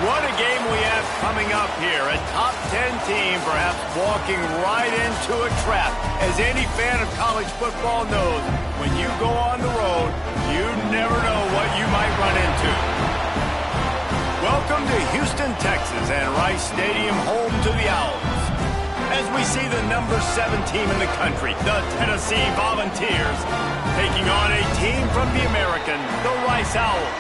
What a game we have coming up here. A top 10 team perhaps walking right into a trap. As any fan of college football knows, when you go on the road, you never know what you might run into. Welcome to Houston, Texas, and Rice Stadium, home to the Owls. As we see the number 7 team in the country, the Tennessee Volunteers, taking on a team from the American, the Rice Owls.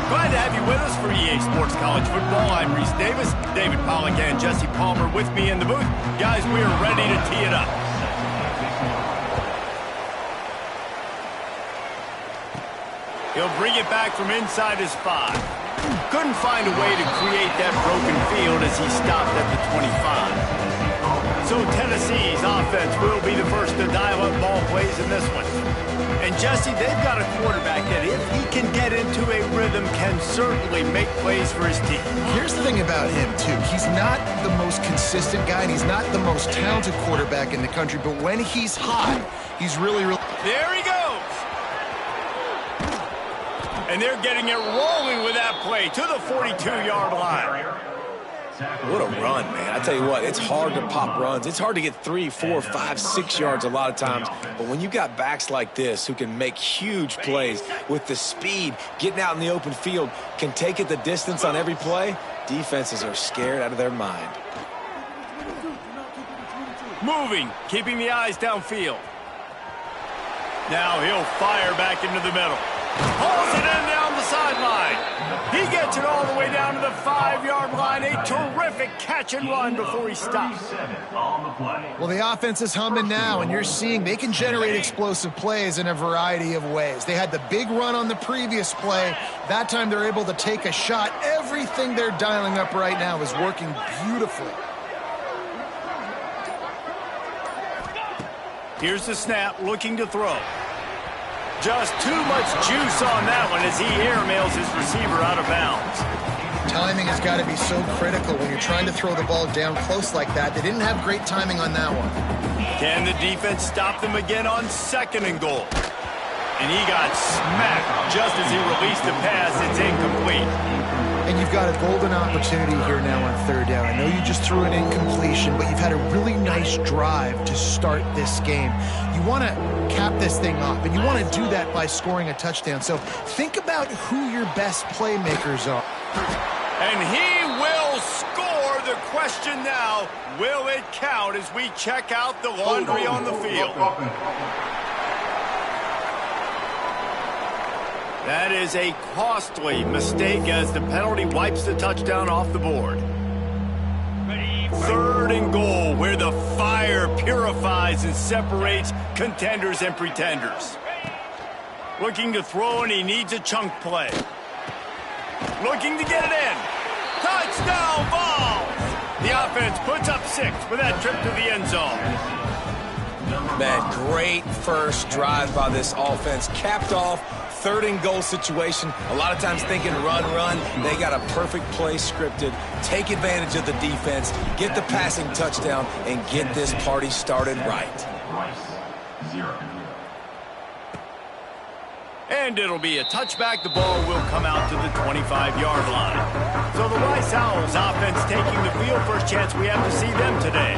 Glad to have you with us for EA Sports College Football. I'm Reese Davis, David Pollack and Jesse Palmer with me in the booth. Guys, we are ready to tee it up. He'll bring it back from inside his 5. Couldn't find a way to create that broken field as he stopped at the 25. So Tennessee's offense will be the first to dial up ball plays in this one. And Jesse, they've got a quarterback that if he can get into a rhythm can certainly make plays for his team. Here's the thing about him, too. He's not the most consistent guy, and he's not the most talented quarterback in the country, but when he's hot, he's really... There he goes! And they're getting it rolling with that play to the 42-yard line. What a run, man. I tell you what, it's hard to pop runs. It's hard to get 3, 4, 5, 6 yards a lot of times. But when you got backs like this who can make huge plays with the speed, getting out in the open field, can take it the distance on every play, defenses are scared out of their mind. Moving, keeping the eyes downfield. Now he'll fire back into the middle. Pulls it in down the sideline. He gets it all the way down to the 5-yard line. A terrific catch and run before he stops. Well, the offense is humming now, and you're seeing they can generate explosive plays in a variety of ways. They had the big run on the previous play. That time they're able to take a shot. Everything they're dialing up right now is working beautifully. Here's the snap, looking to throw. Just too much juice on that one as he airmails his receiver out of bounds. Timing has got to be so critical when you're trying to throw the ball down close like that. They didn't have great timing on that one. Can the defense stop them again on 2nd and goal? And he got smacked just as he released the pass. It's incomplete. And you've got a golden opportunity here now on 3rd down. I know you just threw an incompletion, but you've had a really nice drive to start this game. You want to cap this thing off, and you want to do that by scoring a touchdown. So think about who your best playmakers are. And he will score. The question now, will it count as we check out the laundry on the field? That is a costly mistake as the penalty wipes the touchdown off the board. 3rd and goal, where the fire purifies and separates contenders and pretenders. Looking to throw, and he needs a chunk play. Looking to get it in. Touchdown ball! The offense puts up 6 with that trip to the end zone. Man, great first drive by this offense. Capped off, 3rd and goal situation. A lot of times thinking run. They got a perfect play scripted. Take advantage of the defense, get the passing touchdown, and get this party started right. And it'll be a touchback. The ball will come out to the 25-yard line. So the Rice Owls offense taking the field. First chance we have to see them today.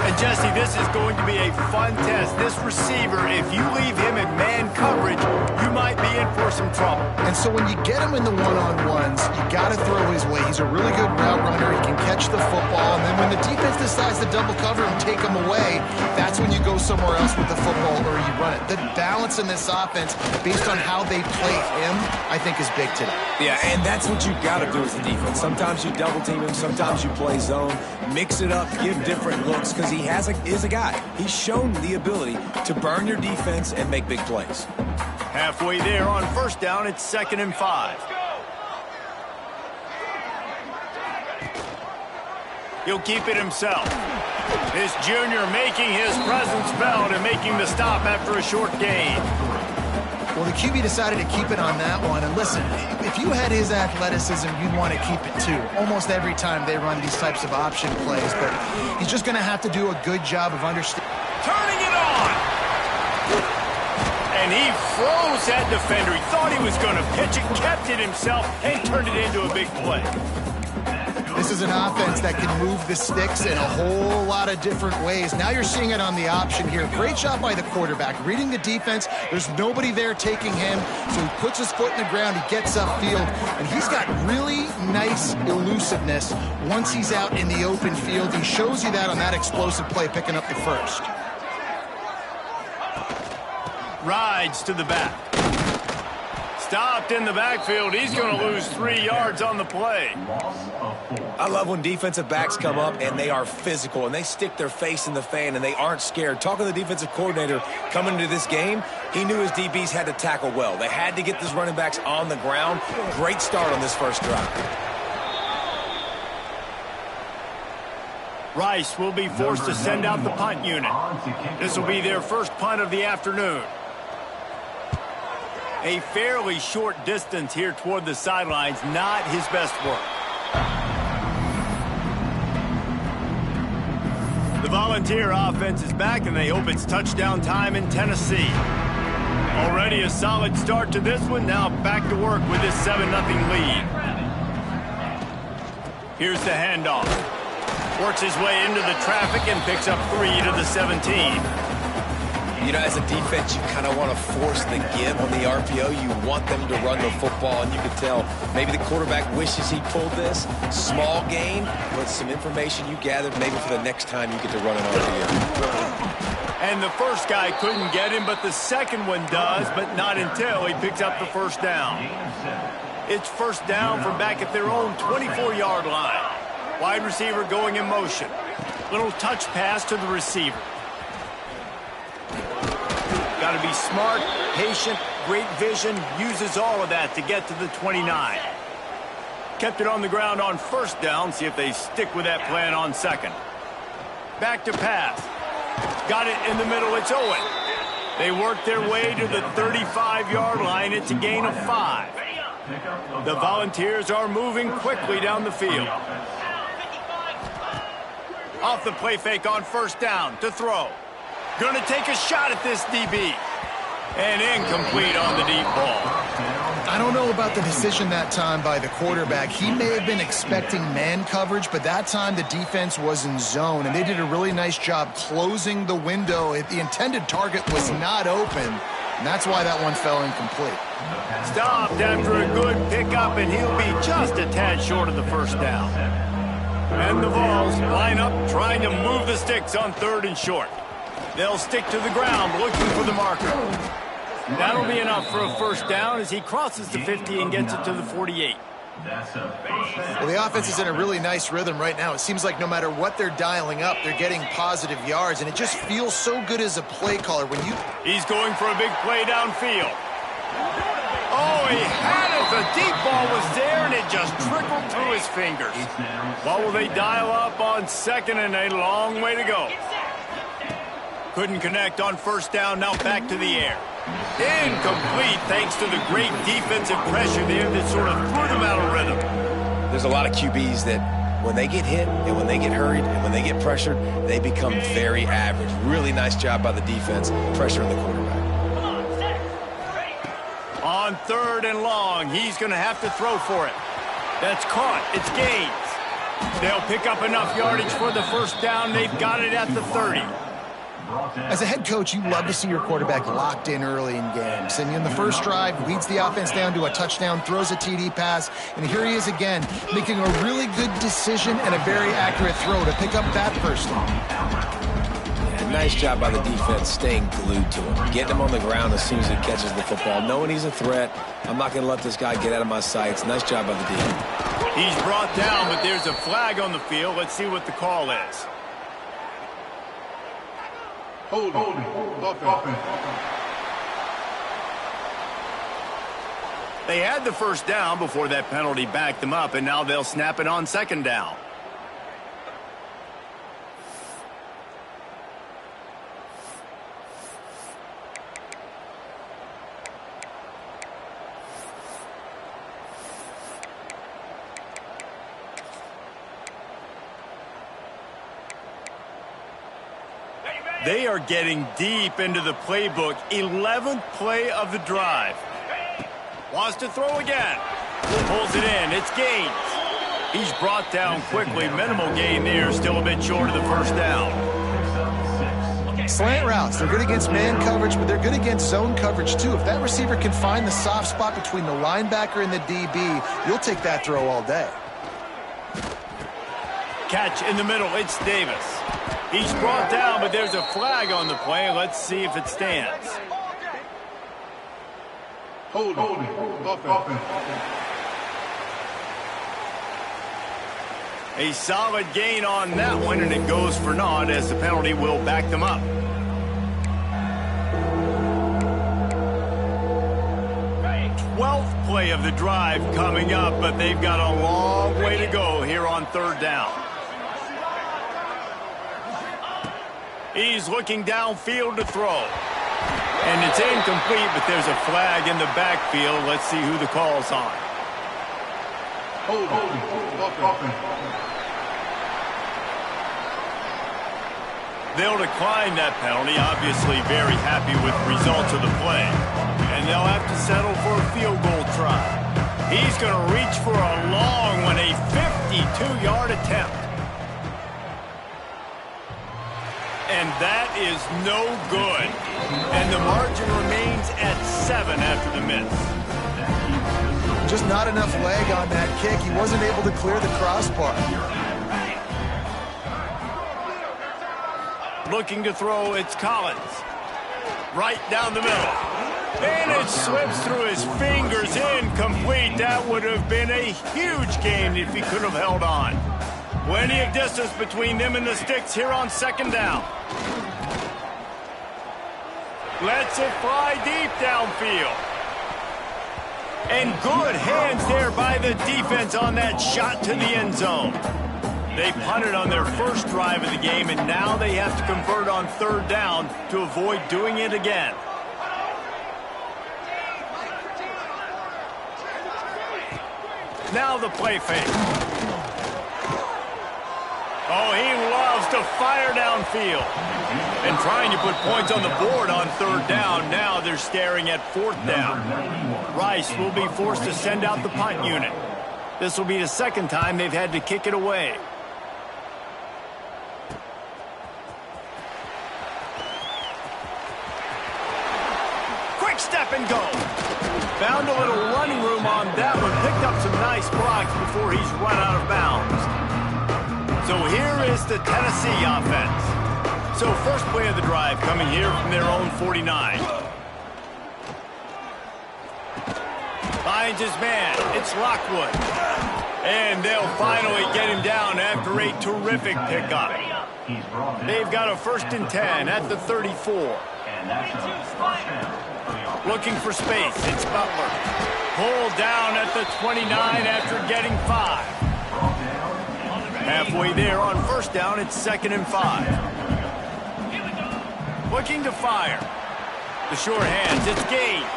And Jesse, this is going to be a fun test. This receiver, if you leave him in man coverage, you might be in for some trouble. And so when you get him in the one-on-ones, you got to throw his way. He's a really good route runner. He can catch the football. And then when the defense decides to double cover and take him away, that's when you go somewhere else with the football or you run it. The balance in this offense, based on how they play him, I think is big today. Yeah, and that's what you got to do as a defense. Sometimes you double team him, sometimes you play zone, mix it up, give different looks, because he is a guy. He's shown the ability to burn your defense and make big plays. Halfway there on 1st down, it's 2nd and 5. He'll keep it himself. This junior making his presence felt and making the stop after a short gain. Well, the QB decided to keep it on that one. And listen, if you had his athleticism, you'd want to keep it too. Almost every time they run these types of option plays. But he's just going to have to do a good job of understanding. Turning it on! And he froze that defender. He thought he was going to pitch it, kept it himself, and turned it into a big play. This is an offense that can move the sticks in a whole lot of different ways. Now you're seeing it on the option here. Great job by the quarterback. Reading the defense, there's nobody there taking him, so he puts his foot in the ground, he gets upfield, and he's got really nice elusiveness once he's out in the open field. He shows you that on that explosive play, picking up the first. Rides to the back. Stopped in the backfield. He's going to lose 3 yards on the play. I love when defensive backs come up and they are physical and they stick their face in the fan and they aren't scared. Talking to the defensive coordinator coming into this game, he knew his DBs had to tackle well. They had to get these running backs on the ground. Great start on this first drive. Rice will be forced to send out the punt unit. This will be their first punt of the afternoon. A fairly short distance here toward the sidelines, not his best work. The Volunteer offense is back, and they hope it's touchdown time in Tennessee. Already a solid start to this one. Now back to work with this 7-0 lead. Here's the handoff. Works his way into the traffic and picks up 3 to the 17. You know, as a defense, you kind of want to force the give on the RPO. You want them to run the football, and you can tell maybe the quarterback wishes he pulled this. Small gain, but some information you gathered maybe for the next time you get to run an RPO. And the first guy couldn't get him, but the second one does, but not until he picks up the first down. It's first down from back at their own 24-yard line. Wide receiver going in motion. Little touch pass to the receiver. Got to be smart, patient, great vision, uses all of that to get to the 29. Kept it on the ground on first down. See if they stick with that plan on second. Back to pass. Got it in the middle. It's Owen. They work their way to the 35-yard line. It's a gain of 5. The Volunteers are moving quickly down the field. Off the play fake on first down to throw. Going to take a shot at this DB. And incomplete on the deep ball. I don't know about the decision that time by the quarterback. He may have been expecting man coverage, but that time the defense was in zone, and they did a really nice job closing the window. The intended target was not open, and that's why that one fell incomplete. Stopped after a good pickup, and he'll be just a tad short of the first down. And the Vols line up, trying to move the sticks on 3rd and short. They'll stick to the ground, looking for the marker. That'll be enough for a first down as he crosses the 50 and gets it to the 48. Well, the offense is in a really nice rhythm right now. It seems like no matter what they're dialing up, they're getting positive yards, and it just feels so good as a play caller when you... He's going for a big play downfield. Oh, he had it. The deep ball was there, and it just trickled through his fingers. What will they dial up on second, and a long way to go. Couldn't connect on first down, now back to the air. Incomplete thanks to the great defensive pressure there that sort of threw them out of rhythm. There's a lot of QBs that when they get hit and when they get hurried and when they get pressured, they become very average. Really nice job by the defense, pressuring the quarterback. On 3rd and long, he's going to have to throw for it. That's caught. It's Gaines. They'll pick up enough yardage for the first down. They've got it at the 30. As a head coach, you love to see your quarterback locked in early in games. And in the first drive, leads the offense down to a touchdown, throws a TD pass, and here he is again, making a really good decision and a very accurate throw to pick up that first down. Yeah, nice job by the defense staying glued to him, getting him on the ground as soon as he catches the football, knowing he's a threat. I'm not going to let this guy get out of my sights. Nice job by the defense. He's brought down, but there's a flag on the field. Let's see what the call is. Holding. They had the first down before that penalty backed them up, and now they'll snap it on second down. They are getting deep into the playbook. 11th play of the drive. Wants to throw again. Pulls it in. It's Gaines. He's brought down quickly. Minimal gain there. Still a bit short of the first down. Slant routes, they're good against man coverage, but they're good against zone coverage too. If that receiver can find the soft spot between the linebacker and the DB, you'll take that throw all day. Catch in the middle. It's Davis. He's brought down, but there's a flag on the play. Let's see if it stands. Holding. Offense. A solid gain on that one, and it goes for naught as the penalty will back them up. Twelfth play of the drive coming up, but they've got a long way to go here on third down. He's looking downfield to throw. And it's incomplete, but there's a flag in the backfield. Let's see who the call's on. Holding. They'll decline that penalty, obviously very happy with the results of the play. And they'll have to settle for a field goal try. He's going to reach for a long one, a 52-yard attempt. And that is no good. And the margin remains at 7 after the miss. Just not enough leg on that kick. He wasn't able to clear the crossbar. Looking to throw, it's Collins. Right down the middle. And it slips through his fingers, incomplete. That would have been a huge gain if he could have held on. Plenty of distance between them and the sticks here on second down. Lets it fly deep downfield. And good hands there by the defense on that shot to the end zone. They punted on their first drive of the game, and now they have to convert on third down to avoid doing it again. Now the play fake. Oh, he loves to fire downfield. And trying to put points on the board on third down. Now they're staring at fourth down. Rice will be forced to send out the punt unit. This will be the second time they've had to kick it away. Quick step and go. Found a little running room on that one. Picked up some nice blocks before he's run out of bounds. So here is the Tennessee offense. So first play of the drive coming here from their own 49. Finds his man. It's Lockwood. And they'll finally get him down after a terrific pickup. They've got a 1st and 10 at the 34. Looking for space. It's Butler. Pulled down at the 29 after getting 5. Halfway there on first down, it's 2nd and 5. Looking to fire. The short hands, it's Gaines.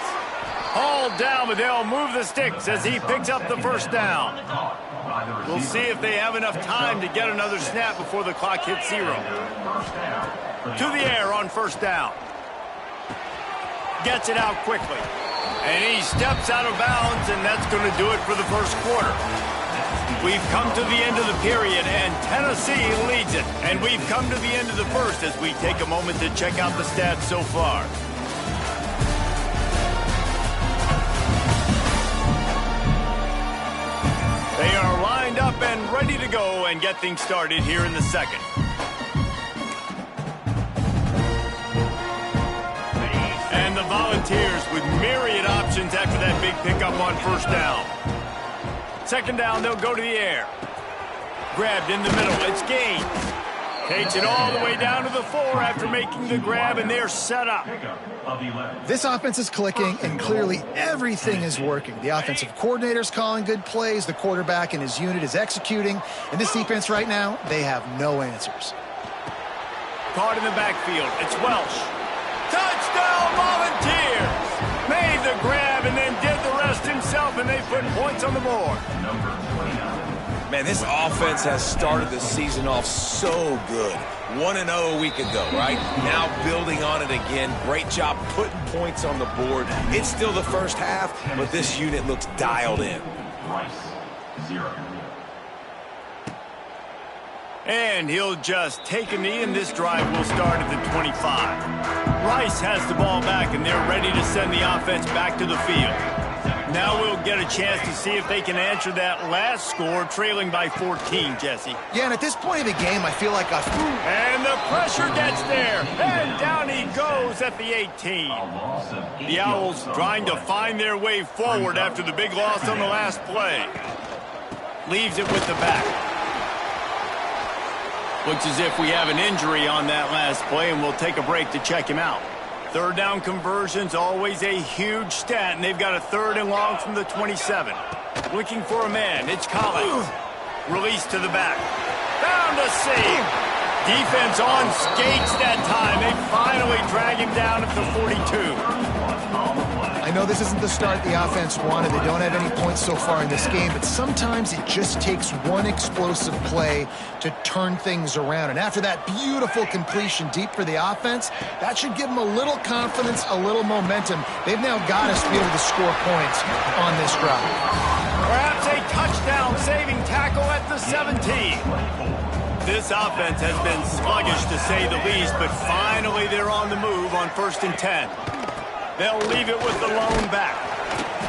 Hauled down, but they'll move the sticks as he picks up the first down. We'll see if they have enough time to get another snap before the clock hits 0. To the air on first down. Gets it out quickly. And he steps out of bounds, and that's going to do it for the first quarter. We've come to the end of the period, and Tennessee leads it. And we've come to the end of the first as we take a moment to check out the stats so far. They are lined up and ready to go and get things started here in the second. And the Volunteers with myriad options after that big pickup on first down. Second down, they'll go to the air. Grabbed in the middle, it's Gaines. Takes it all the way down to the 4 after making the grab, and they're set up. This offense is clicking, and clearly everything is working. The offensive coordinator's calling good plays. The quarterback and his unit is executing. And this defense right now, they have no answers. Caught in the backfield, it's Welsh. Touchdown, Volunteers! Made the grab and then did the rest himself, and they put points on the board. Man, this offense has started the season off so good. 1-0 a week ago, right? Now building on it again. Great job putting points on the board. It's still the first half, but this unit looks dialed in. Rice, 0. And he'll just take a knee, and this drive will start at the 25. Rice has the ball back, and they're ready to send the offense back to the field. Now we'll get a chance to see if they can answer that last score, trailing by 14, Jesse. Yeah, and at this point of the game, I feel like And the pressure gets there, and down he goes at the 18. The Owls trying to find their way forward after the big loss on the last play. Leaves it with the back. Looks as if we have an injury on that last play, and we'll take a break to check him out. Third down conversion's always a huge stat, and they've got a 3rd and long from the 27. Looking for a man. It's Collins. Release to the back. Found a save. Defense on skates that time. They finally drag him down at the 42. I know this isn't the start the offense wanted. They don't have any points so far in this game, but sometimes it just takes one explosive play to turn things around. And after that beautiful completion deep for the offense, that should give them a little confidence, a little momentum. They've now got us to be able to score points on this drive. Perhaps a touchdown-saving tackle at the 17. This offense has been sluggish to say the least, but finally they're on the move on 1st and 10. They'll leave it with the lone back.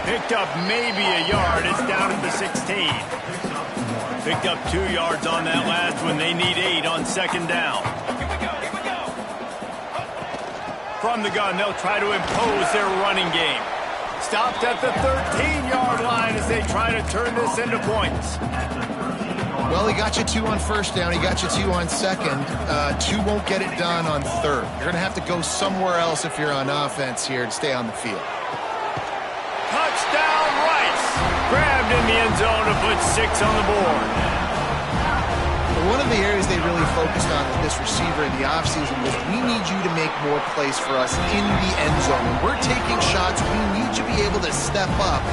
Picked up maybe a yard. It's down at the 16. Picked up 2 yards on that last one. They need 8 on 2nd down. From the gun, they'll try to impose their running game. Stopped at the 13-yard line as they try to turn this into points. Well, he got you 2 on 1st down. He got you 2 on 2nd. 2 won't get it done on 3rd. You're going to have to go somewhere else if you're on offense here to stay on the field. Touchdown, Rice. Grabbed in the end zone to put 6 on the board. One of the areas they really focused on with this receiver in the offseason was we need you to make more plays for us in the end zone. When we're taking shots, we need you to be able to step up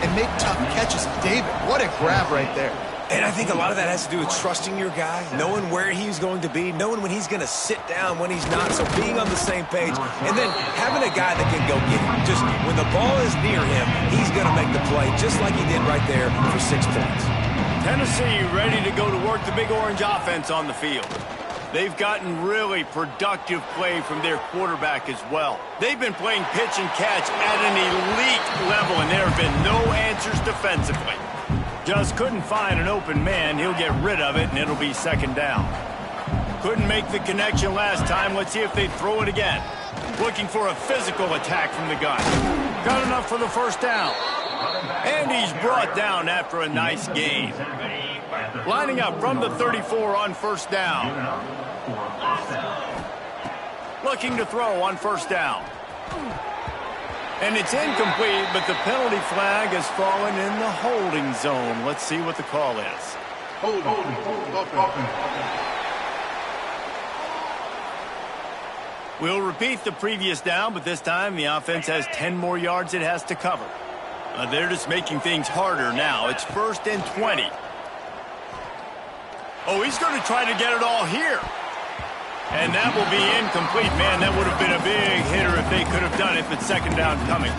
and make tough catches. David, what a grab right there. And I think a lot of that has to do with trusting your guy, knowing where he's going to be, knowing when he's going to sit down, when he's not, so being on the same page, and then having a guy that can go get him. Just when the ball is near him, he's going to make the play, just like he did right there for 6 points. Tennessee ready to go to work the Big Orange offense on the field. They've gotten really productive play from their quarterback as well. They've been playing pitch and catch at an elite level, and there have been no answers defensively. Just couldn't find an open man. He'll get rid of it, and it'll be 2nd down. Couldn't make the connection last time. Let's see if they throw it again. Looking for a physical attack from the gun. Got enough for the 1st down. And he's brought down after a nice gain. Lining up from the 34 on 1st down. Looking to throw on 1st down. And it's incomplete, but the penalty flag has fallen in the holding zone. Let's see what the call is. We'll repeat the previous down, but this time the offense has 10 more yards it has to cover. They're just making things harder now. It's 1st and 20. Oh, he's going to try to get it all here. And that will be incomplete. Man, that would have been a big hitter if they could have done it, but 2nd down coming.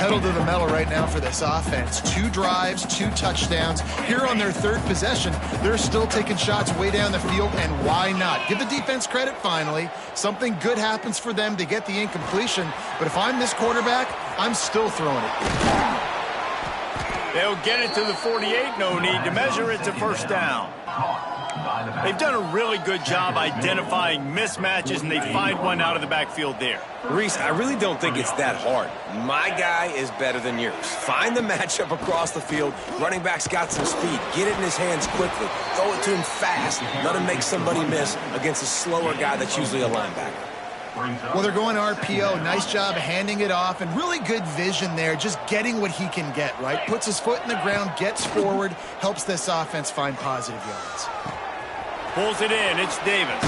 Pedal to the metal right now for this offense. 2 drives, 2 touchdowns. Here on their 3rd possession, they're still taking shots way down the field, and why not? Give the defense credit finally. Something good happens for them to get the incompletion, but if I'm this quarterback, I'm still throwing it. They'll get it to the 48. No need to measure it to 1st down. They've done a really good job identifying mismatches, and they find one out of the backfield there. Reese, I really don't think it's that hard. My guy is better than yours. Find the matchup across the field. Running back's got some speed. Get it in his hands quickly. Throw it to him fast. Let him make somebody miss against a slower guy that's usually a linebacker. Well, they're going RPO. Nice job handing it off, and really good vision there, just getting what he can get, right? Puts his foot in the ground, gets forward, helps this offense find positive yards. Pulls it in. It's Davis.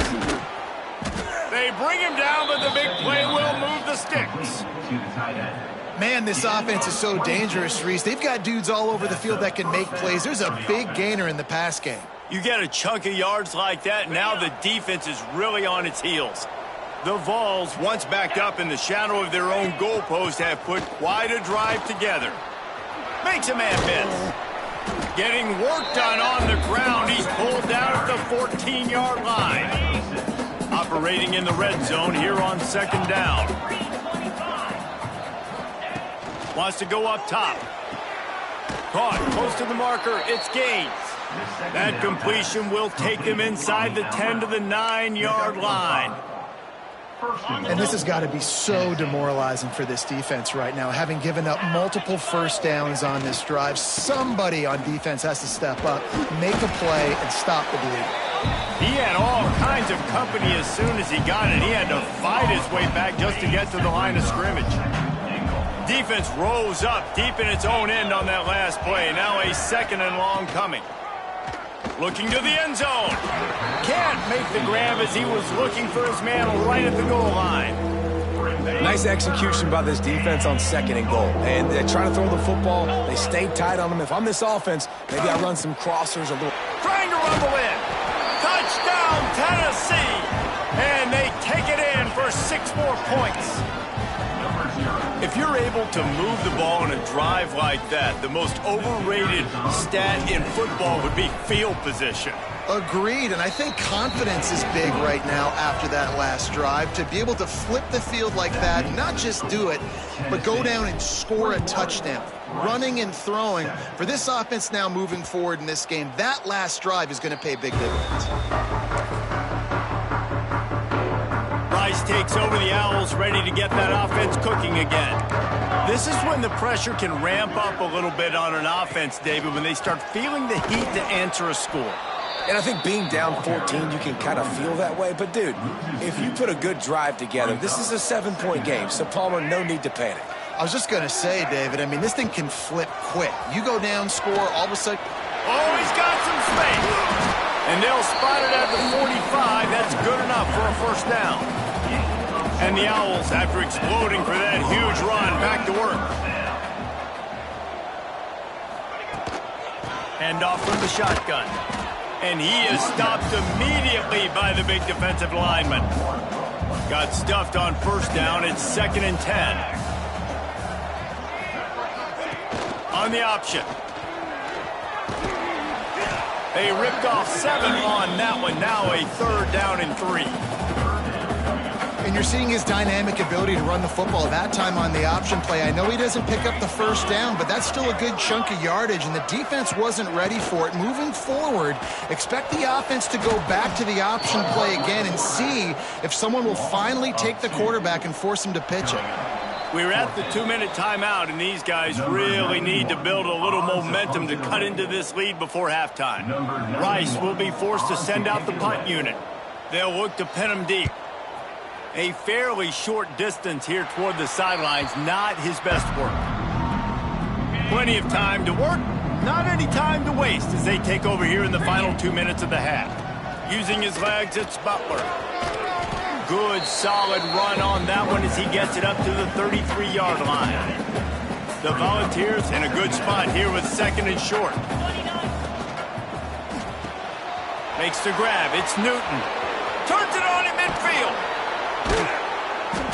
They bring him down, but the big play will move the sticks. Man, this offense is so dangerous, Reese. They've got dudes all over the field that can make plays. There's a big gainer in the pass game. You get a chunk of yards like that, now the defense is really on its heels. The Vols, once backed up in the shadow of their own goalpost, have put quite a drive together. Makes a man miss. Getting work done on the ground. He's pulled down at the 14-yard line. Operating in the red zone here on second down. Wants to go up top. Caught close to the marker. It's Gaines. That completion will take him inside the 10 to the 9-yard line. And this has got to be so demoralizing for this defense right now, having given up multiple first downs on this drive. Somebody on defense has to step up, make a play, and stop the bleed. He had all kinds of company as soon as he got it. He had to fight his way back just to get to the line of scrimmage. Defense rose up deep in its own end on that last play. Now a 2nd and long coming. Looking to the end zone. Can't make the grab as he was looking for his man right at the goal line. Nice execution by this defense on 2nd and goal. And they're trying to throw the football. They stayed tight on them. If I'm this offense, maybe I run some crossers a little. Trying to rumble in. Touchdown, Tennessee. And they take it in for 6 more points. If you're able to move the ball in a drive like that, the most overrated stat in football would be field position. Agreed, and I think confidence is big right now after that last drive. To be able to flip the field like that, not just do it, but go down and score a touchdown. Running and throwing. For this offense now moving forward in this game, that last drive is going to pay big dividends. Rice takes over the Owls, ready to get that offense cooking again. This is when the pressure can ramp up a little bit on an offense, David, when they start feeling the heat to answer a score. And I think being down 14, you can kind of feel that way. But, dude, if you put a good drive together, this is a 7-point game. So, Palmer, no need to panic. I was just going to say, David, I mean, this thing can flip quick. You go down, score, all of a sudden. Oh, he's got some space. And they'll spot it at the 45. That's good enough for a first down. And the Owls, after exploding for that huge run, back to work. Hand off from the shotgun. And he is stopped immediately by the big defensive lineman. Got stuffed on first down. It's 2nd and 10. On the option. They ripped off 7 on that one. Now a 3rd down and 3. And you're seeing his dynamic ability to run the football. That time on the option play, I know he doesn't pick up the first down, but that's still a good chunk of yardage, and the defense wasn't ready for it. Moving forward, expect the offense to go back to the option play again and see if someone will finally take the quarterback and force him to pitch it. We're at the 2-minute timeout, and these guys really need to build a little momentum to cut into this lead before halftime. Rice will be forced to send out the punt unit. They'll look to pin him deep. A fairly short distance here toward the sidelines, not his best work. Plenty of time to work, not any time to waste as they take over here in the final 2 minutes of the half. Using his legs, it's Butler. Good, solid run on that one as he gets it up to the 33-yard line. The Volunteers in a good spot here with 2nd and short. Makes the grab, it's Newton. Turns it on in midfield.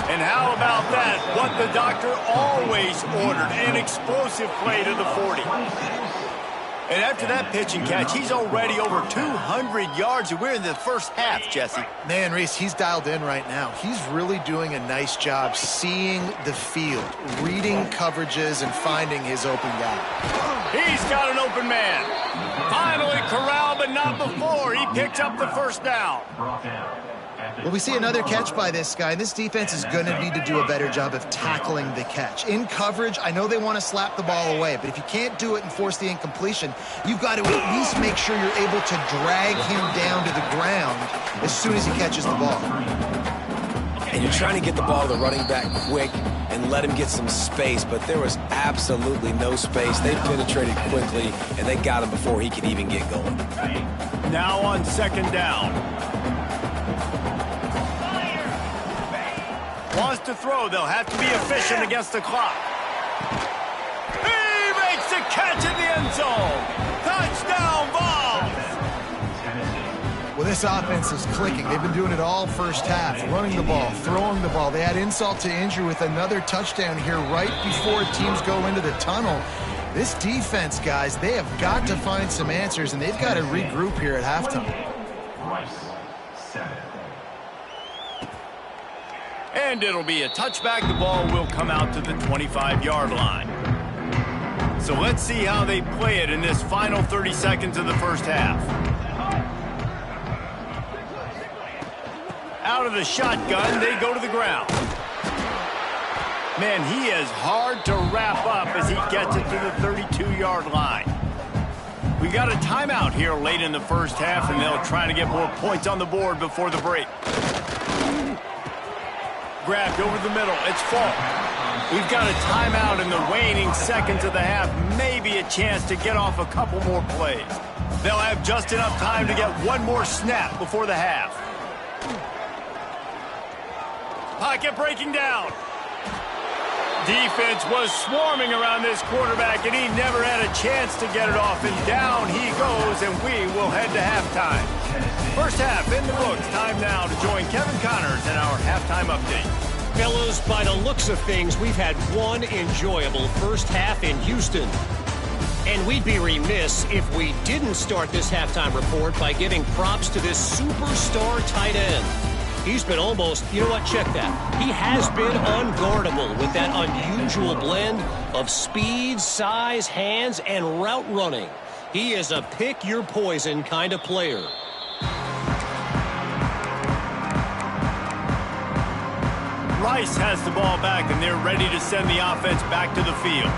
And how about that? What the doctor always ordered, an explosive play to the 40. And after that pitch and catch, he's already over 200 yards, and we're in the first half, Jesse. Man, Reese, he's dialed in right now. He's really doing a nice job seeing the field, reading coverages, and finding his open guy. He's got an open man. Finally corralled, but not before. He picks up the first down. Well, we see another catch by this guy. This defense is going to need to do a better job of tackling the catch. In coverage, I know they want to slap the ball away, but if you can't do it and force the incompletion, you've got to at least make sure you're able to drag him down to the ground as soon as he catches the ball. And you're trying to get the ball to the running back quick and let him get some space, but there was absolutely no space. They penetrated quickly, and they got him before he could even get going. Now on 2nd down. Wants to throw. They'll have to be efficient against the clock. He makes the catch in the end zone. Touchdown, Vols! Well, this offense is clicking. They've been doing it all first half, running the ball, throwing the ball. They had insult to injury with another touchdown here right before teams go into the tunnel. This defense, guys, they have got to find some answers, and they've got to regroup here at halftime. And it'll be a touchback. The ball will come out to the 25-yard line. So let's see how they play it in this final 30 seconds of the first half. Out of the shotgun, they go to the ground. Man, he is hard to wrap up as he gets it to the 32-yard line. We got a timeout here late in the first half, and they'll try to get more points on the board before the break. Grabbed over the middle. It's Falk. We've got a timeout in the waning seconds of the half. Maybe a chance to get off a couple more plays. They'll have just enough time to get one more snap before the half. Pocket breaking down. Defense was swarming around this quarterback, and he never had a chance to get it off. And down he goes, and we will head to halftime. First half in the books. Time now to join Kevin Connors in our halftime update. Fellas, by the looks of things, we've had one enjoyable first half in Houston. And we'd be remiss if we didn't start this halftime report by giving props to this superstar tight end. He's been almost, you know what, check that. He has been unguardable with that unusual blend of speed, size, hands, and route running. He is a pick-your-poison kind of player. Rice has the ball back, and they're ready to send the offense back to the field.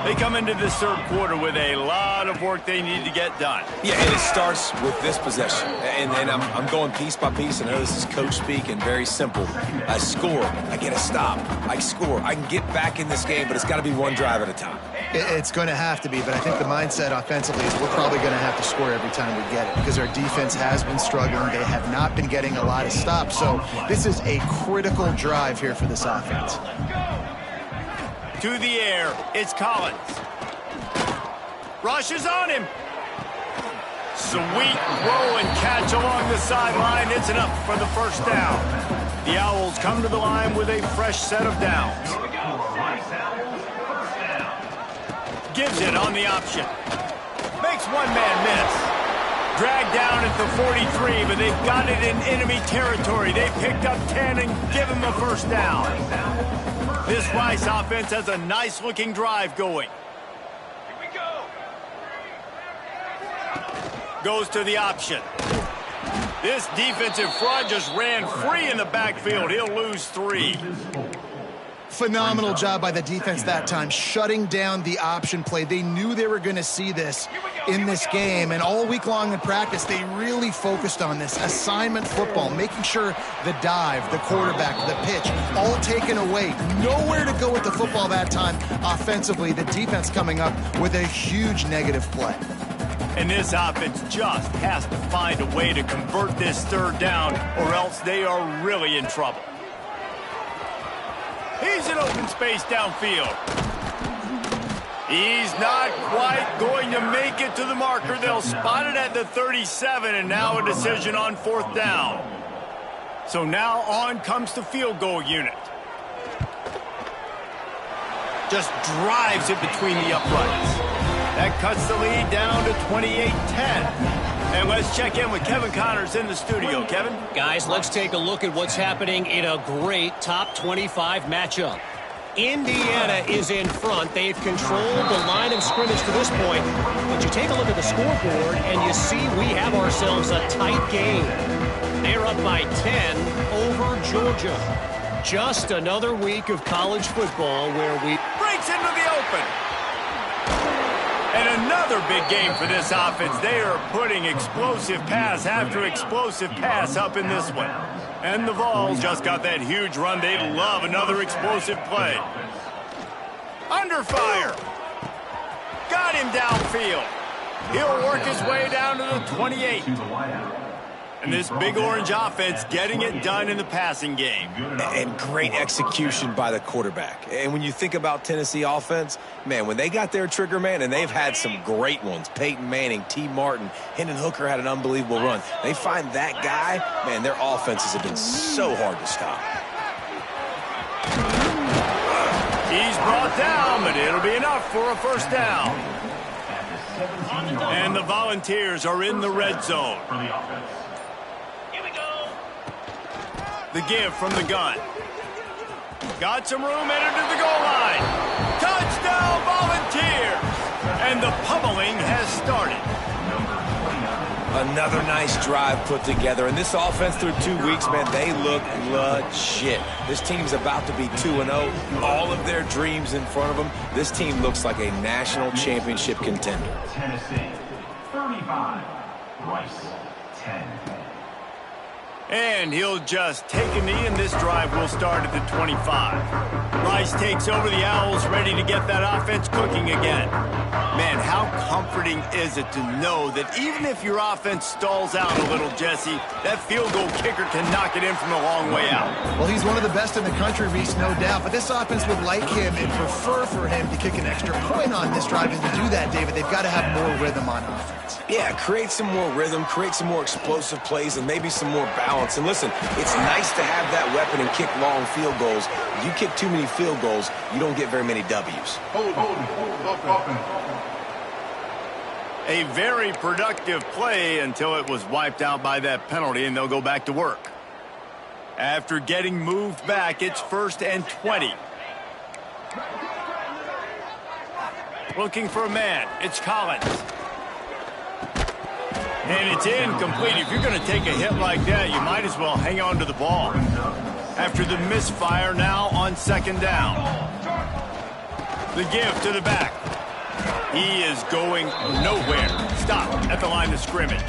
They come into this third quarter with a lot of work they need to get done. Yeah, and it starts with this possession. And I'm going piece by piece. I know this is coach speak and very simple. I score. I get a stop. I score. I can get back in this game, but it's got to be one drive at a time. It's going to have to be, but I think the mindset offensively is we're probably going to have to score every time we get it because our defense has been struggling. They have not been getting a lot of stops. So this is a critical drive here for this offense. To the air, it's Collins. Rushes on him. Sweet throw and catch along the sideline. It's enough for the first down. The Owls come to the line with a fresh set of downs. Gives it on the option. Makes one man miss. Dragged down at the 43, but they've got it in enemy territory. They picked up 10 and give him a first down. This Rice offense has a nice-looking drive going. Here we go. Goes to the option. This defensive front just ran free in the backfield. He'll lose 3. Phenomenal job by the defense that time, shutting down the option play. They knew they were going to see this in this game, and all week long in practice, they really focused on this assignment football, making sure the dive, the quarterback, the pitch, all taken away. Nowhere to go with the football that time offensively. The defense coming up with a huge negative play. And this offense just has to find a way to convert this third down, or else they are really in trouble. He's in open space downfield. He's not quite going to make it to the marker. They'll spot it at the 37, and now a decision on fourth down. So now on comes the field goal unit. Just drives it between the uprights. That cuts the lead down to 28-10. And let's check in with Kevin Connors in the studio. Kevin? Guys, let's take a look at what's happening in a great top 25 matchup. Indiana is in front. They've controlled the line of scrimmage to this point. But you take a look at the scoreboard, and you see we have ourselves a tight game. They're up by 10 over Georgia. Just another week of college football where we breaks into the open. And another big game for this offense. They are putting explosive pass after explosive pass up in this one. And the Vols just got that huge run. They'd love another explosive play. Under fire. Got him downfield. He'll work his way down to the 28. And this big orange offense getting it done in the passing game. And great execution by the quarterback. And when you think about Tennessee offense, man, when they got their trigger man, and they've had some great ones, Peyton Manning, T. Martin, Hendon Hooker had an unbelievable run. They find that guy, man, their offenses have been so hard to stop. He's brought down, but it'll be enough for a first down. And the Volunteers are in the red zone. Here we go. The give from the gun. Got some room, entered to the goal line. Touchdown, Volunteers! And the pummeling has started. Another nice drive put together. And this offense through 2 weeks, man, they look legit. This team's about to be 2-0. All of their dreams in front of them. This team looks like a national championship contender. Tennessee, 35. Rice, 10. And he'll just take a knee, and this drive will start at the 25. Rice takes over the Owls, ready to get that offense cooking again. Man, how comforting is it to know that even if your offense stalls out a little, Jesse, that field goal kicker can knock it in from a long way out. Well, he's one of the best in the country, Reese, no doubt. But this offense would like him and prefer for him to kick an extra point on this drive. And to do that, David, they've got to have more rhythm on offense. Yeah, create some more rhythm, create some more explosive plays, and maybe some more balance. And listen, it's nice to have that weapon and kick long field goals. You kick too many field goals, you don't get very many W's. A very productive play until it was wiped out by that penalty, and they'll go back to work. After getting moved back, it's 1st and 20. Looking for a man. It's Collins. And it's incomplete. If you're going to take a hit like that, you might as well hang on to the ball. After the misfire, now on 2nd down. The give to the back. He is going nowhere. Stop at the line of scrimmage.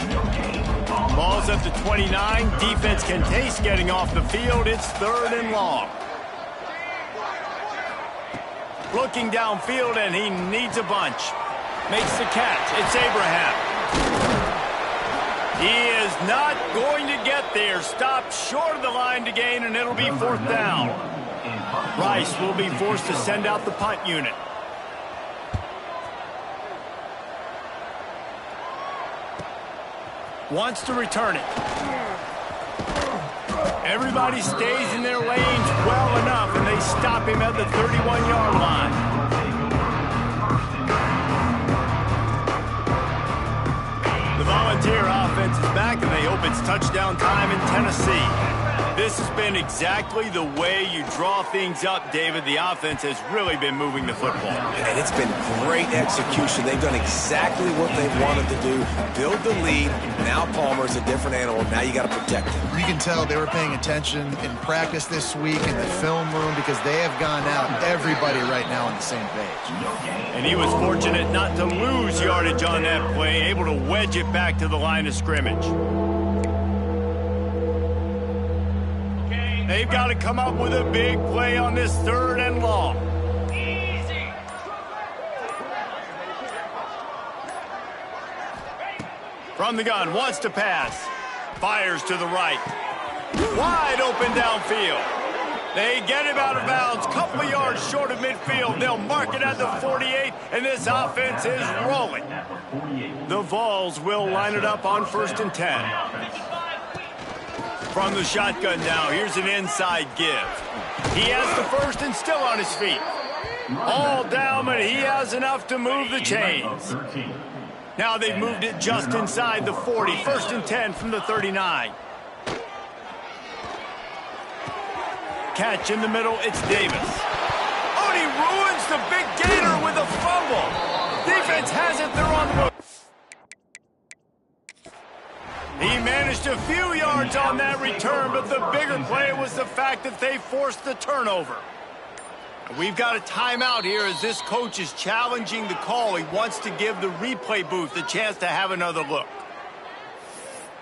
Ball's up to 29. Defense can taste getting off the field. It's 3rd and long. Looking downfield, and he needs a bunch. Makes the catch. It's Abraham. He is not going to get there. Stopped short of the line to gain, and it'll be 4th down. Rice will be forced to send out the punt unit. Wants to return it. Everybody stays in their lanes well enough, and they stop him at the 31-yard line. The Volunteer offense is back, and they hope it's touchdown time in Tennessee. This has been exactly the way you draw things up, David. The offense has really been moving the football. And it's been great execution. They've done exactly what they wanted to do. Build the lead. Now Palmer's a different animal. Now you got to protect him. You can tell they were paying attention in practice this week in the film room because they have gone out, everybody right now on the same page. And he was fortunate not to lose yardage on that play, able to wedge it back to the line of scrimmage. They've got to come up with a big play on this 3rd and long. Easy. From the gun, wants to pass. Fires to the right. Wide open downfield. They get him out of bounds, couple of yards short of midfield. They'll mark it at the 48, and this offense is rolling. The Vols will line it up on 1st and 10. From the shotgun now, here's an inside give. He has the first and still on his feet. All down, but he has enough to move the chains. Now they've moved it just inside the 40. 1st and 10 from the 39. Catch in the middle, it's Davis. Oh, and he ruins the big gator with a fumble. Defense has it, they're on the move. He managed a few yards on that return, but the bigger play was the fact that they forced the turnover. We've got a timeout here as this coach is challenging the call. He wants to give the replay booth a chance to have another look.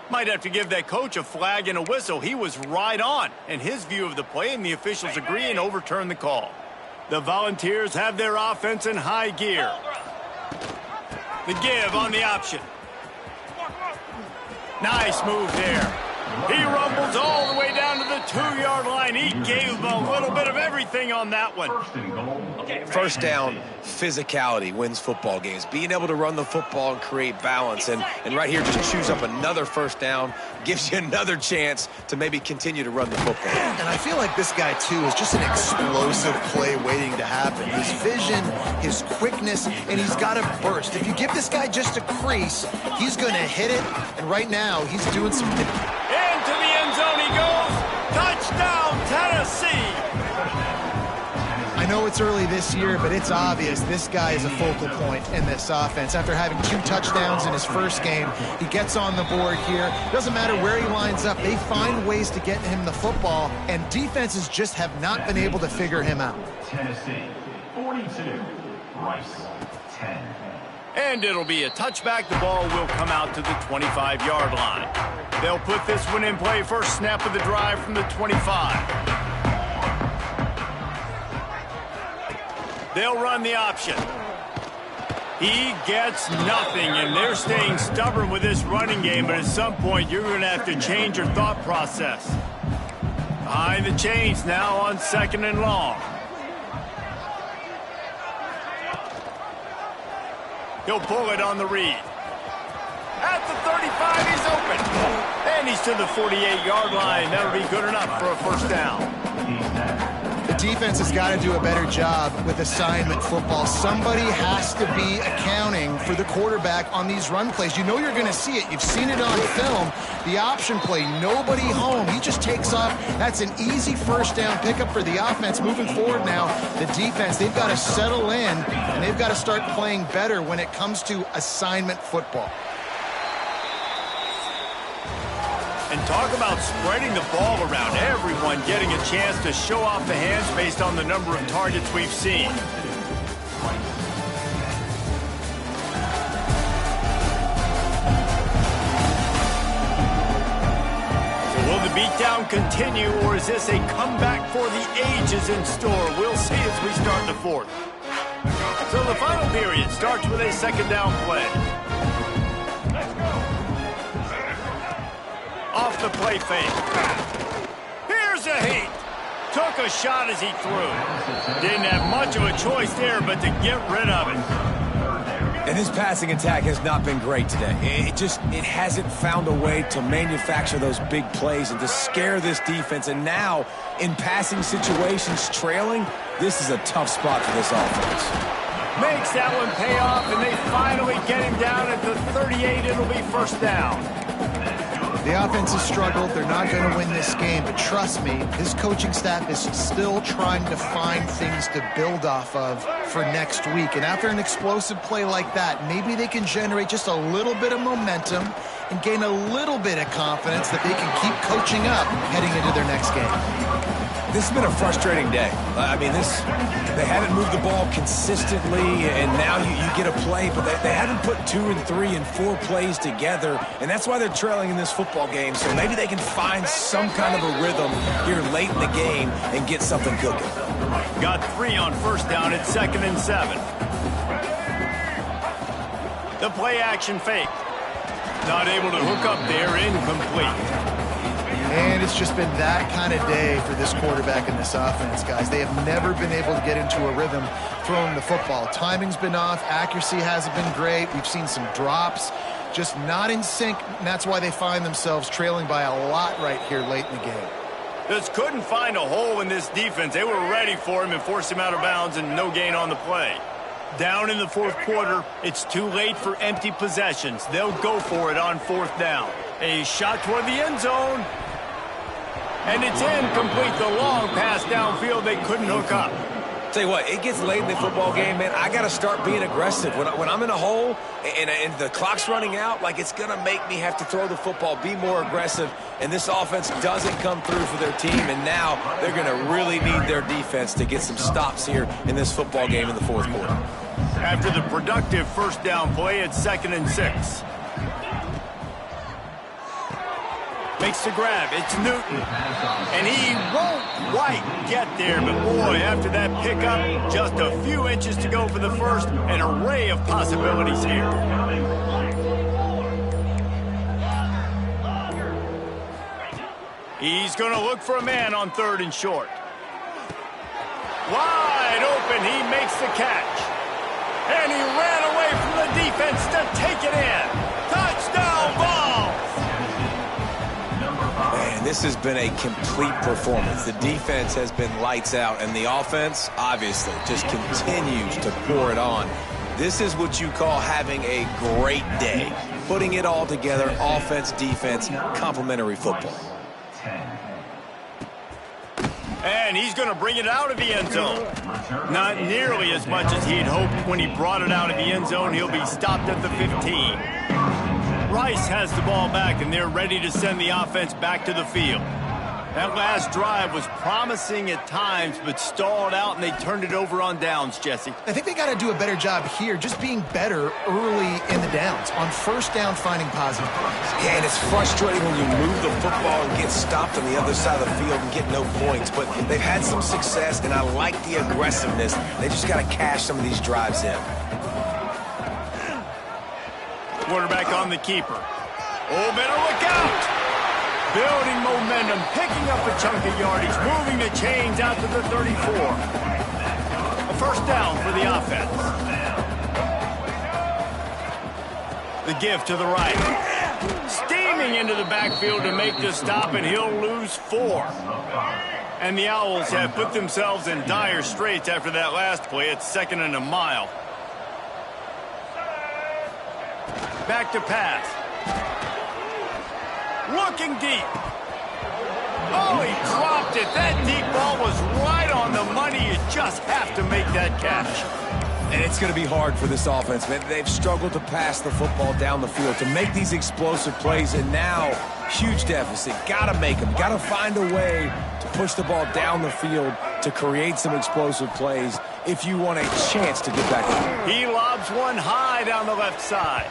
Might have to give that coach a flag and a whistle. He was right on in his view of the play, and the officials agree and overturn the call. The Volunteers have their offense in high gear. The give on the option. Nice move there. He rumbles all the way down to the 2-yard line. He gave a little bit of everything on that one. First down, physicality wins football games. Being able to run the football and create balance. And right here, just chews up another first down, gives you another chance to maybe continue to run the football. And I feel like this guy, too, is just an explosive play waiting to happen. His vision, his quickness, and he's got a burst. If you give this guy just a crease, he's going to hit it. And right now, he's doing some... Into the end zone he goes. Touchdown, Tennessee. I know it's early this year, but it's obvious this guy is a focal point in this offense. After having 2 touchdowns in his first game, he gets on the board here. Doesn't matter where he lines up, they find ways to get him the football, and defenses just have not been able to figure him out. Tennessee, 42. Rice, 10. And it'll be a touchback. The ball will come out to the 25-yard line. They'll put this one in play. First snap of the drive from the 25. They'll run the option. He gets nothing, and they're staying stubborn with this running game, but at some point you're going to have to change your thought process. Behind the chains now on 2nd and long. He'll pull it on the read. At the 35, he's open. And he's to the 48-yard line. That'll be good enough for a first down. The defense has got to do a better job with assignment football. Somebody has to be accounting for the quarterback on these run plays. You know you're going to see it. You've seen it on film. The option play, nobody home. He just takes off. That's an easy first down pickup for the offense. Moving forward now, the defense, they've got to settle in, and they've got to start playing better when it comes to assignment football. And talk about spreading the ball around. Everyone getting a chance to show off the hands based on the number of targets we've seen. So will the beatdown continue, or is this a comeback for the ages in store? We'll see as we start the fourth. So the final period starts with a 2nd down play. Off the play fake. Here's a heat. Took a shot as he threw. Didn't have much of a choice there, but to get rid of it. And his passing attack has not been great today. It hasn't found a way to manufacture those big plays and to scare this defense. And now, in passing situations, trailing, this is a tough spot for this offense. Makes that one pay off, and they finally get him down at the 38. It'll be first down. The offense has struggled. They're not going to win this game, but trust me, this coaching staff is still trying to find things to build off of for next week. And after an explosive play like that, maybe they can generate just a little bit of momentum and gain a little bit of confidence that they can keep coaching up heading into their next game. This has been a frustrating day. I mean, they haven't moved the ball consistently, and now you get a play, but they haven't put 2 and 3 and 4 plays together, and that's why they're trailing in this football game. So maybe they can find some kind of a rhythm here late in the game and get something cooking. Got 3 on first down at 2nd and 7. The play action fake. Not able to hook up there, incomplete. And it's just been that kind of day for this quarterback and this offense, guys. They have never been able to get into a rhythm throwing the football. Timing's been off. Accuracy hasn't been great. We've seen some drops, just not in sync. And that's why they find themselves trailing by a lot right here late in the game. Just couldn't find a hole in this defense. They were ready for him and forced him out of bounds, and no gain on the play. Down in the fourth quarter, it's too late for empty possessions. They'll go for it on 4th down. A shot toward the end zone. And it's incomplete. The long pass downfield, they couldn't hook up. Tell you what, it gets late in the football game, man. I got to start being aggressive. When I'm in a hole and the clock's running out, like, it's going to make me have to throw the football, be more aggressive. And this offense doesn't come through for their team. And now they're going to really need their defense to get some stops here in this football game in the fourth quarter. After the productive first down play at 2nd and 6. Makes the grab. It's Newton. And he won't quite get there. But, boy, after that pickup, just a few inches to go for the first. An array of possibilities here. He's going to look for a man on 3rd and short. Wide open, he makes the catch. And he ran away from the defense to take it in. Touchdown, Vols! Man, this has been a complete performance. The defense has been lights out, and the offense, obviously, just continues to pour it on. This is what you call having a great day. Putting it all together, offense, defense, complementary football. And he's going to bring it out of the end zone. Not nearly as much as he'd hoped when he brought it out of the end zone. He'll be stopped at the 15. Rice has the ball back, and they're ready to send the offense back to the field. That last drive was promising at times, but stalled out, and they turned it over on downs, Jesse. I think they got to do a better job here, just being better early in the downs. On 1st down, finding positive plays. Yeah, and it's frustrating when you move the football and get stopped on the other side of the field and get no points. But they've had some success, and I like the aggressiveness. They just got to cash some of these drives in. Quarterback on the keeper. Oh, better look out! Building momentum, picking up a chunk of yardage, moving the chains out to the 34. A 1st down for the offense. The give to the right. Steaming into the backfield to make the stop, and he'll lose 4. And the Owls have put themselves in dire straits after that last play. It's 2nd and a mile. Back to pass. Looking deep. Oh, he dropped it. That deep ball was right on the money. You just have to make that catch. And it's going to be hard for this offense, man. They've struggled to pass the football down the field, to make these explosive plays, and now, huge deficit. Got to make them. Got to find a way to push the ball down the field to create some explosive plays if you want a chance to get back in. He lobs one high down the left side.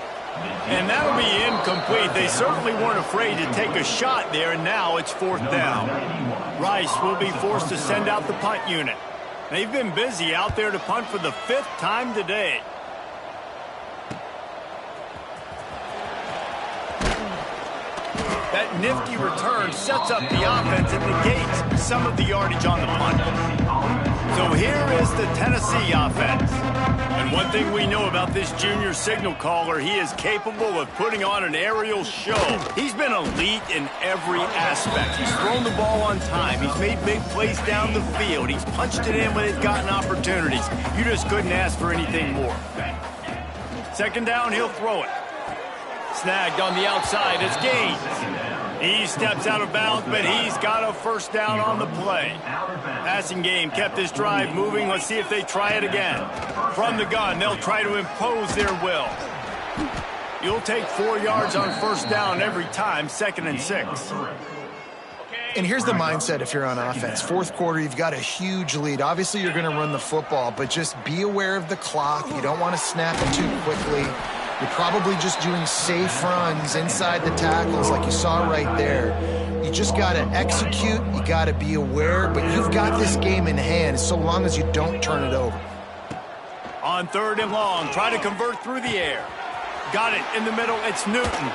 And that'll be incomplete. They certainly weren't afraid to take a shot there, and now it's 4th down. Rice will be forced to send out the punt unit. They've been busy out there to punt for the 5th time today. That nifty return sets up the offense and negates some of the yardage on the punt. So here is the Tennessee offense. And one thing we know about this junior signal caller, he is capable of putting on an aerial show. He's been elite in every aspect. He's thrown the ball on time. He's made big plays down the field. He's punched it in when he's gotten opportunities. You just couldn't ask for anything more. 2nd down, he'll throw it. Snagged on the outside, it's Gaines. He steps out of bounds, but he's got a 1st down on the play. Passing game kept this drive moving. Let's see if they try it again. From the gun, they'll try to impose their will. You'll take 4 yards on 1st down every time, 2nd and 6. And here's the mindset if you're on offense. 4th quarter, you've got a huge lead. Obviously, you're going to run the football, but just be aware of the clock. You don't want to snap it too quickly. You're probably just doing safe runs inside the tackles like you saw right there. You just got to execute. You got to be aware, but you've got this game in hand so long as you don't turn it over. On 3rd and long, try to convert through the air. Got it in the middle. It's Newton.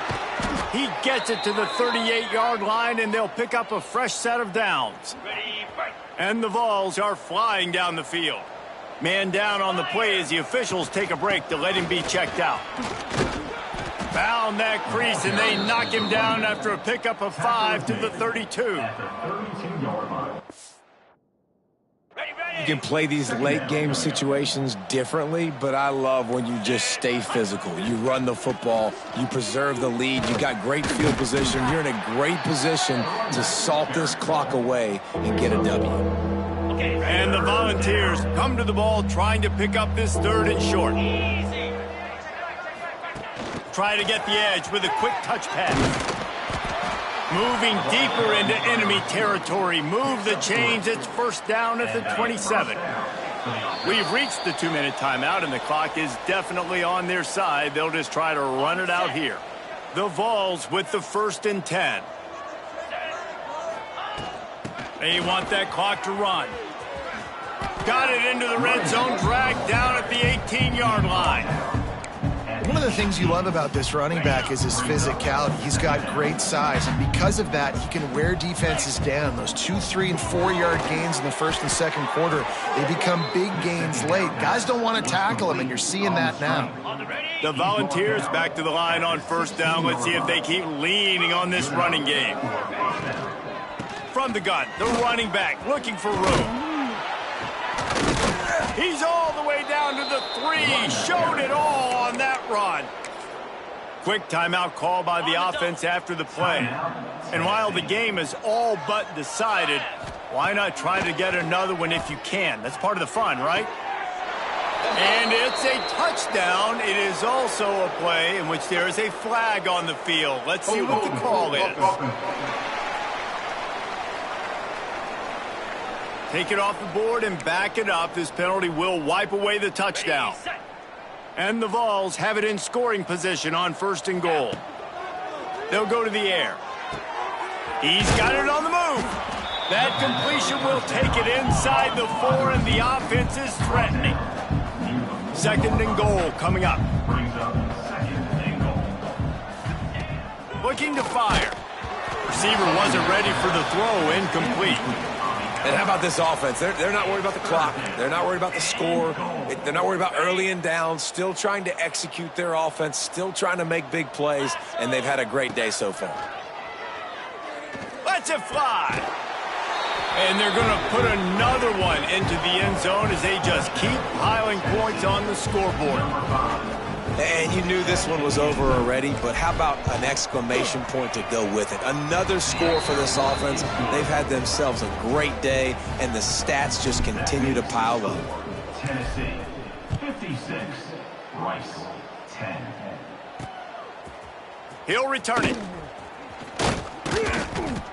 He gets it to the 38-yard line, and they'll pick up a fresh set of downs. And the Vols are flying down the field. Man down on the play as the officials take a break to let him be checked out. Found that crease, and they knock him down after a pickup of 5 to the 32. You can play these late game situations differently, but I love when you just stay physical. You run the football, you preserve the lead, you got great field position, you're in a great position to salt this clock away and get a W. And the Volunteers come to the ball trying to pick up this 3rd and short. Try to get the edge with a quick touch pass. Moving deeper into enemy territory. Move the chains. It's 1st down at the 27. We've reached the 2-minute timeout, and the clock is definitely on their side. They'll just try to run it out here. The Vols with the 1st and 10. They want that clock to run. Got it into the red zone, dragged down at the 18-yard line. One of the things you love about this running back is his physicality. He's got great size, and because of that, he can wear defenses down. Those 2, 3, and 4-yard gains in the first and second quarter, they become big gains late. Guys don't want to tackle him, and you're seeing that now. The Volunteers back to the line on first down. Let's see if they keep leaning on this running game. From the gun, the running back looking for room. He's all the way down to the 3. Showed it all on that run. Quick timeout call by the offense after the play. And while the game is all but decided, why not try to get another one if you can? That's part of the fun, right? And it's a touchdown. It is also a play in which there is a flag on the field. Let's see what the call is. Take it off the board and back it up. This penalty will wipe away the touchdown. And the Vols have it in scoring position on first and goal. They'll go to the air. He's got it on the move. That completion will take it inside the 4, and the offense is threatening. Second and goal coming up. Looking to fire. Receiver wasn't ready for the throw, incomplete. And how about this offense? They're not worried about the clock. They're not worried about the score. They're not worried about early and down. Still trying to execute their offense. Still trying to make big plays. And they've had a great day so far. Lets it fly. And they're going to put another one into the end zone as they just keep piling points on the scoreboard. And you knew this one was over already, but how about an exclamation point to go with it? Another score for this offense. They've had themselves a great day, and the stats just continue to pile up. Tennessee, 56. Rice, 10. He'll return it.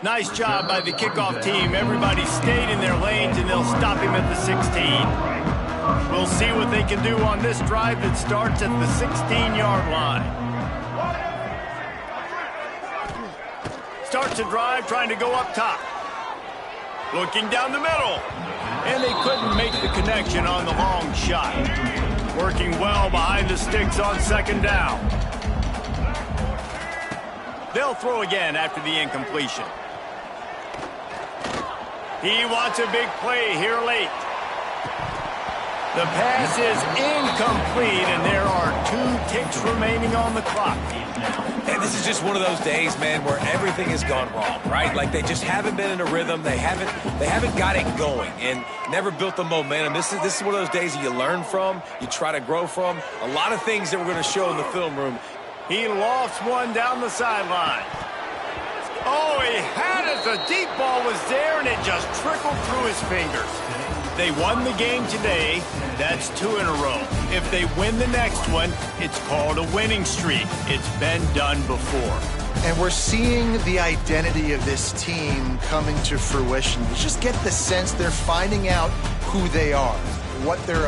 Nice job by the kickoff team. Everybody stayed in their lanes, and they'll stop him at the 16. We'll see what they can do on this drive that starts at the 16-yard line. Starts a drive trying to go up top. Looking down the middle. And they couldn't make the connection on the long shot. Working well behind the sticks on second down. They'll throw again after the incompletion. He wants a big play here late. The pass is incomplete, and there are 2 ticks remaining on the clock. And this is just one of those days, man, where everything has gone wrong, right? Like they just haven't been in a rhythm. They haven't got it going and never built the momentum. This is one of those days that you learn from, you try to grow from. A lot of things that we're going to show in the film room. He lofts one down the sideline. Oh, he had it. The deep ball was there, and it just trickled through his fingers. They won the game today. That's 2 in a row. If they win the next one, it's called a winning streak. It's been done before. And we're seeing the identity of this team coming to fruition. You just get the sense they're finding out who they are, what they're